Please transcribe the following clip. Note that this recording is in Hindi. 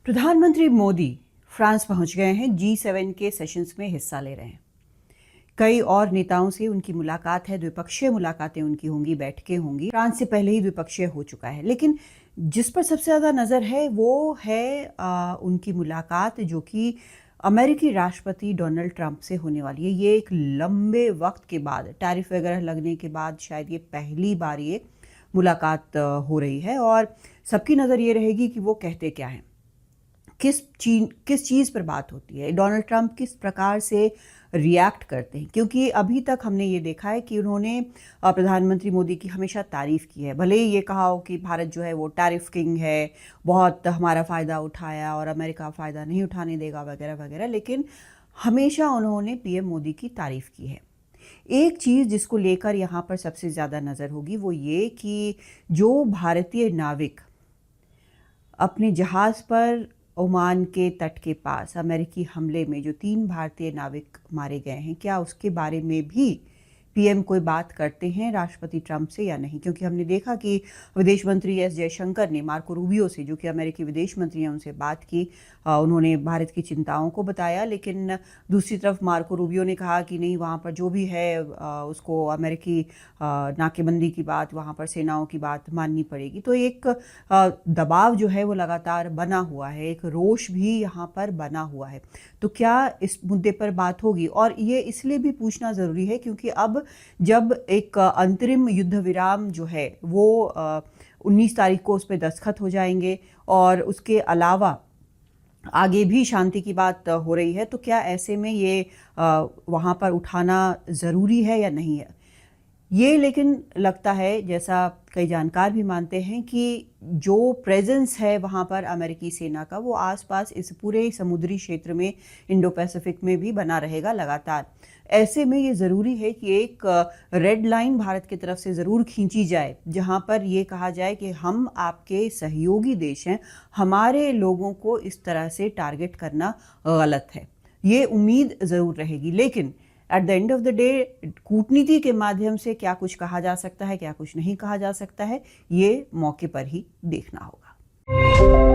प्रधानमंत्री मोदी फ्रांस पहुंच गए हैं। G7 के सेशंस में हिस्सा ले रहे हैं। कई और नेताओं से उनकी मुलाकात है, द्विपक्षीय मुलाकातें उनकी होंगी, बैठकें होंगी। फ्रांस से पहले ही द्विपक्षीय हो चुका है, लेकिन जिस पर सबसे ज़्यादा नज़र है वो है उनकी मुलाकात जो कि अमेरिकी राष्ट्रपति डोनाल्ड ट्रंप से होने वाली है। ये एक लंबे वक्त के बाद, टैरिफ वगैरह लगने के बाद शायद ये पहली बार ये मुलाकात हो रही है और सबकी नज़र ये रहेगी कि वो कहते क्या हैं, किस चीज़ पर बात होती है, डोनाल्ड ट्रंप किस प्रकार से रिएक्ट करते हैं। क्योंकि अभी तक हमने ये देखा है कि उन्होंने प्रधानमंत्री मोदी की हमेशा तारीफ़ की है। भले ही ये कहा हो कि भारत जो है वो टैरिफ किंग है, बहुत हमारा फ़ायदा उठाया और अमेरिका फ़ायदा नहीं उठाने देगा वगैरह वगैरह, लेकिन हमेशा उन्होंने पीएम मोदी की तारीफ़ की है। एक चीज़ जिसको लेकर यहाँ पर सबसे ज़्यादा नज़र होगी वो ये कि जो भारतीय नाविक अपने जहाज़ पर ओमान के तट के पास अमेरिकी हमले में जो 3 भारतीय नाविक मारे गए हैं, क्या उसके बारे में भी पीएम कोई बात करते हैं राष्ट्रपति ट्रंप से या नहीं? क्योंकि हमने देखा कि विदेश मंत्री एस जयशंकर ने मार्को रूबियो से, जो कि अमेरिकी विदेश मंत्री हैं, उनसे बात की। उन्होंने भारत की चिंताओं को बताया, लेकिन दूसरी तरफ मार्को रूबियो ने कहा कि नहीं, वहाँ पर जो भी है उसको अमेरिकी नाकेबंदी की बात, वहाँ पर सेनाओं की बात माननी पड़ेगी। तो एक दबाव जो है वो लगातार बना हुआ है, एक रोष भी यहाँ पर बना हुआ है। तो क्या इस मुद्दे पर बात होगी? और ये इसलिए भी पूछना ज़रूरी है क्योंकि अब जब एक अंतरिम युद्ध विराम जो है वो 19 तारीख को उस पर दस्तखत हो जाएंगे और उसके अलावा आगे भी शांति की बात हो रही है, तो क्या ऐसे में ये वहाँ पर उठाना ज़रूरी है या नहीं है? ये लेकिन लगता है, जैसा कई जानकार भी मानते हैं, कि जो प्रेजेंस है वहाँ पर अमेरिकी सेना का, वो आसपास इस पूरे समुद्री क्षेत्र में, इंडो पैसिफिक में भी बना रहेगा लगातार। ऐसे में ये ज़रूरी है कि एक रेड लाइन भारत की तरफ से ज़रूर खींची जाए, जहाँ पर ये कहा जाए कि हम आपके सहयोगी देश हैं, हमारे लोगों को इस तरह से टारगेट करना गलत है। ये उम्मीद ज़रूर रहेगी, लेकिन at the end of the day कूटनीति के माध्यम से क्या कुछ कहा जा सकता है, क्या कुछ नहीं कहा जा सकता है, ये मौके पर ही देखना होगा।